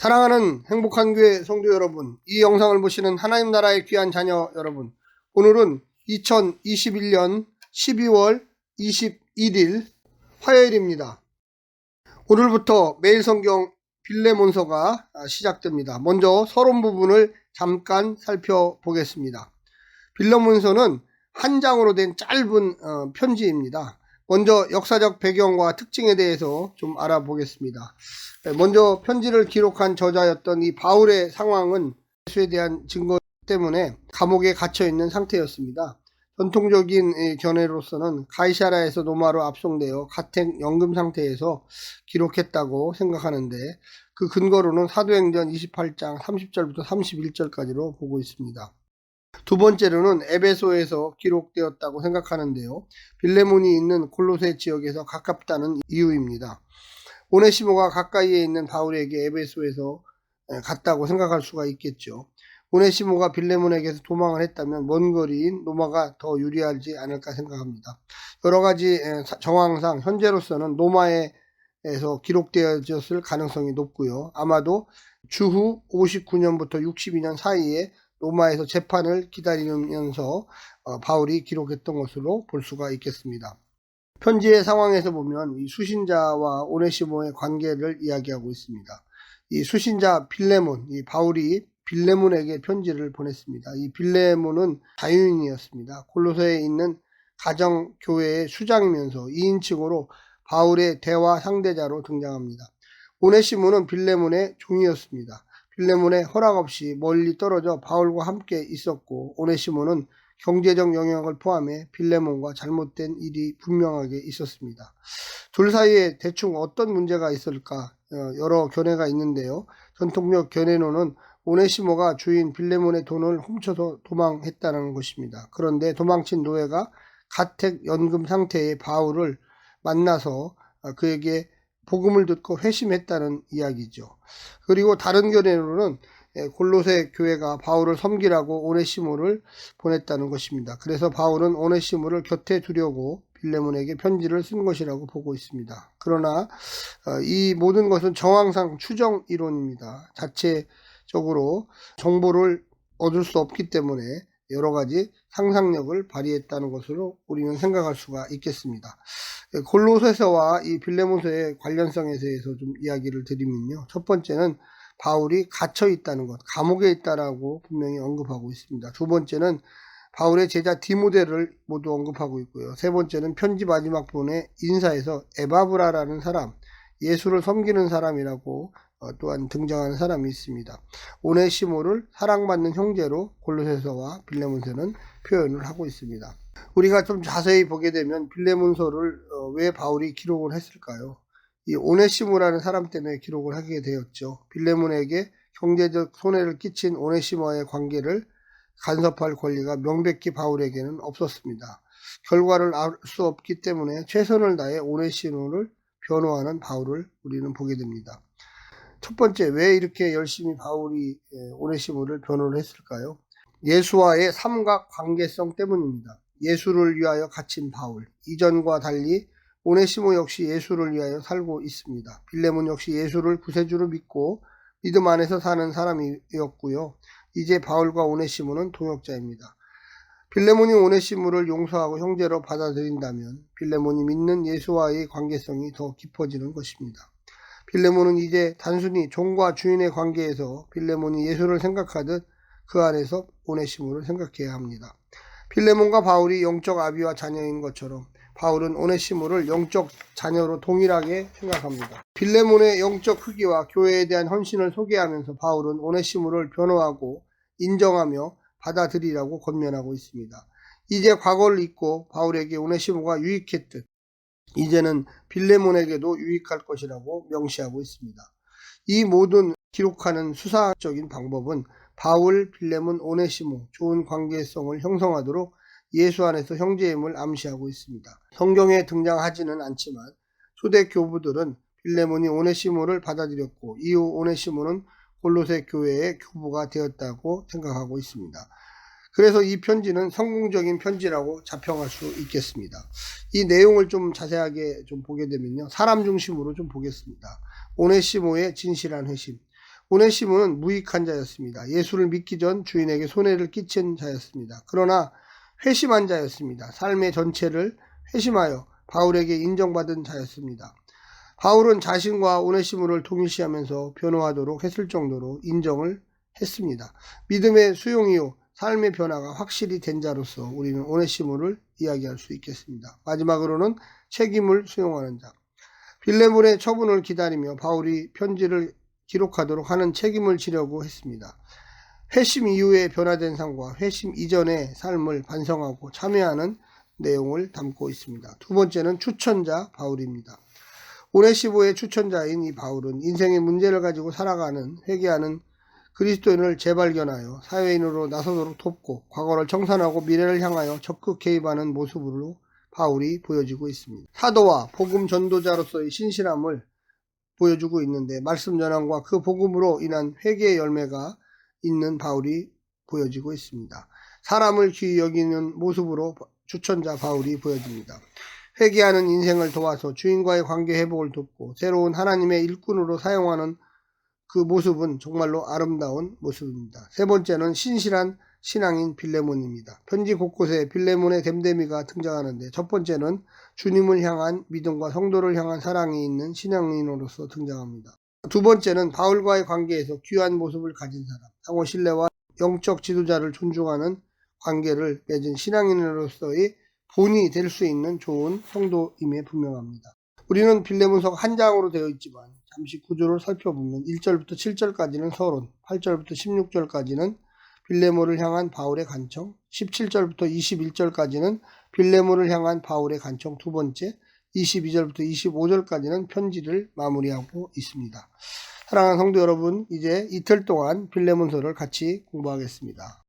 사랑하는 행복한 교회 성도 여러분, 이 영상을 보시는 하나님 나라의 귀한 자녀 여러분, 오늘은 2021년 12월 21일 화요일입니다. 오늘부터 매일 성경 빌레몬서가 시작됩니다. 먼저 서론 부분을 잠깐 살펴보겠습니다. 빌레몬서는 한 장으로 된 짧은 편지입니다. 먼저 역사적 배경과 특징에 대해서 좀 알아보겠습니다. 먼저 편지를 기록한 저자였던 이 바울의 상황은 예수에 대한 증거 때문에 감옥에 갇혀 있는 상태였습니다. 전통적인 견해로서는 가이사라에서 로마로 압송되어 가택 연금 상태에서 기록했다고 생각하는데, 그 근거로는 사도행전 28장 30절부터 31절까지로 보고 있습니다. 두 번째로는 에베소에서 기록되었다고 생각하는데요. 빌레몬이 있는 골로새 지역에서 가깝다는 이유입니다. 오네시모가 가까이에 있는 바울에게 에베소에서 갔다고 생각할 수가 있겠죠. 오네시모가 빌레몬에게서 도망을 했다면 먼 거리인 로마가 더 유리하지 않을까 생각합니다. 여러 가지 정황상 현재로서는 로마에서 기록되어졌을 가능성이 높고요. 아마도 주후 59년부터 62년 사이에 로마에서 재판을 기다리면서 바울이 기록했던 것으로 볼 수가 있겠습니다. 편지의 상황에서 보면 이 수신자와 오네시모의 관계를 이야기하고 있습니다. 이 수신자 빌레몬, 이 바울이 빌레몬에게 편지를 보냈습니다. 이 빌레몬은 자유인이었습니다. 골로새에 있는 가정교회의 수장이면서 2인칭으로 바울의 대화 상대자로 등장합니다. 오네시모는 빌레몬의 종이었습니다. 빌레몬의 허락 없이 멀리 떨어져 바울과 함께 있었고, 오네시모는 경제적 영향을 포함해 빌레몬과 잘못된 일이 분명하게 있었습니다. 둘 사이에 대충 어떤 문제가 있을까 여러 견해가 있는데요. 전통적 견해로는 오네시모가 주인 빌레몬의 돈을 훔쳐서 도망했다는 것입니다. 그런데 도망친 노예가 가택 연금 상태의 바울을 만나서 그에게 복음을 듣고 회심했다는 이야기죠. 그리고 다른 견해로는 골로새 교회가 바울을 섬기라고 오네시모를 보냈다는 것입니다. 그래서 바울은 오네시모를 곁에 두려고 빌레몬에게 편지를 쓴 것이라고 보고 있습니다. 그러나 이 모든 것은 정황상 추정 이론입니다. 자체적으로 정보를 얻을 수 없기 때문에 여러 가지 상상력을 발휘했다는 것으로 우리는 생각할 수가 있겠습니다. 골로새서와 이 빌레몬서의 관련성에 대해서 좀 이야기를 드리면요. 첫 번째는 바울이 갇혀 있다는 것, 감옥에 있다라고 분명히 언급하고 있습니다. 두 번째는 바울의 제자 디모데를 모두 언급하고 있고요. 세 번째는 편지 마지막 부분에 인사에서 에바브라라는 사람, 예수를 섬기는 사람이라고 또한 등장하는 사람이 있습니다. 오네시모를 사랑받는 형제로 골로새서와 빌레몬서는 표현을 하고 있습니다. 우리가 좀 자세히 보게 되면 빌레몬서를 왜 바울이 기록을 했을까요? 이 오네시모라는 사람 때문에 기록을 하게 되었죠. 빌레몬에게 경제적 손해를 끼친 오네시모와의 관계를 간섭할 권리가 명백히 바울에게는 없었습니다. 결과를 알 수 없기 때문에 최선을 다해 오네시모를 변호하는 바울을 우리는 보게 됩니다. 첫 번째, 왜 이렇게 열심히 바울이 오네시모를 변호를 했을까요? 예수와의 삼각 관계성 때문입니다. 예수를 위하여 갇힌 바울, 이전과 달리 오네시모 역시 예수를 위하여 살고 있습니다. 빌레몬 역시 예수를 구세주로 믿고 믿음 안에서 사는 사람이었고요. 이제 바울과 오네시모는 동역자입니다. 빌레몬이 오네시모를 용서하고 형제로 받아들인다면 빌레몬이 믿는 예수와의 관계성이 더 깊어지는 것입니다. 빌레몬은 이제 단순히 종과 주인의 관계에서 빌레몬이 예수를 생각하듯 그 안에서 오네시모를 생각해야 합니다. 빌레몬과 바울이 영적 아비와 자녀인 것처럼 바울은 오네시모를 영적 자녀로 동일하게 생각합니다. 빌레몬의 영적 크기와 교회에 대한 헌신을 소개하면서 바울은 오네시모를 변호하고 인정하며 받아들이라고 권면하고 있습니다. 이제 과거를 잊고 바울에게 오네시모가 유익했듯 이제는 빌레몬에게도 유익할 것이라고 명시하고 있습니다. 이 모든 기록하는 수사적인 방법은 바울, 빌레몬, 오네시모 좋은 관계성을 형성하도록 예수 안에서 형제임을 암시하고 있습니다. 성경에 등장하지는 않지만 초대 교부들은 빌레몬이 오네시모를 받아들였고 이후 오네시모는 골로새 교회의 교부가 되었다고 생각하고 있습니다. 그래서 이 편지는 성공적인 편지라고 자평할 수 있겠습니다. 이 내용을 좀 자세하게 좀 보게 되면요. 사람 중심으로 좀 보겠습니다. 오네시모의 진실한 회심. 오네시모는 무익한 자였습니다. 예수를 믿기 전 주인에게 손해를 끼친 자였습니다. 그러나 회심한 자였습니다. 삶의 전체를 회심하여 바울에게 인정받은 자였습니다. 바울은 자신과 오네시모를 동일시하면서 변호하도록 했을 정도로 인정을 했습니다. 믿음의 수용이요 삶의 변화가 확실히 된 자로서 우리는 오네시모를 이야기할 수 있겠습니다. 마지막으로는 책임을 수용하는 자. 빌레몬의 처분을 기다리며 바울이 편지를 기록하도록 하는 책임을 지려고 했습니다. 회심 이후에 변화된 삶과 회심 이전의 삶을 반성하고 참여하는 내용을 담고 있습니다. 두 번째는 추천자 바울입니다. 오네시모의 추천자인 이 바울은 인생의 문제를 가지고 살아가는 회개하는 그리스도인을 재발견하여 사회인으로 나서도록 돕고 과거를 청산하고 미래를 향하여 적극 개입하는 모습으로 바울이 보여지고 있습니다. 사도와 복음 전도자로서의 신실함을 보여주고 있는데 말씀 전환과 그 복음으로 인한 회개의 열매가 있는 바울이 보여지고 있습니다. 사람을 귀히 여기는 모습으로 추천자 바울이 보여집니다. 회개하는 인생을 도와서 주인과의 관계 회복을 돕고 새로운 하나님의 일꾼으로 사용하는 그 모습은 정말로 아름다운 모습입니다. 세 번째는 신실한 신앙인 빌레몬입니다. 편지 곳곳에 빌레몬의 됨됨이가 등장하는데 첫 번째는 주님을 향한 믿음과 성도를 향한 사랑이 있는 신앙인으로서 등장합니다. 두 번째는 바울과의 관계에서 귀한 모습을 가진 사람, 상호 신뢰와 영적 지도자를 존중하는 관계를 맺은 신앙인으로서의 본이 될 수 있는 좋은 성도임에 분명합니다. 우리는 빌레몬서가 한 장으로 되어 있지만 잠시 구조를 살펴보면 1절부터 7절까지는 서론, 8절부터 16절까지는 빌레몬을 향한 바울의 간청, 17절부터 21절까지는 빌레몬을 향한 바울의 간청 두 번째, 22절부터 25절까지는 편지를 마무리하고 있습니다. 사랑하는 성도 여러분, 이제 이틀 동안 빌레몬서를 같이 공부하겠습니다.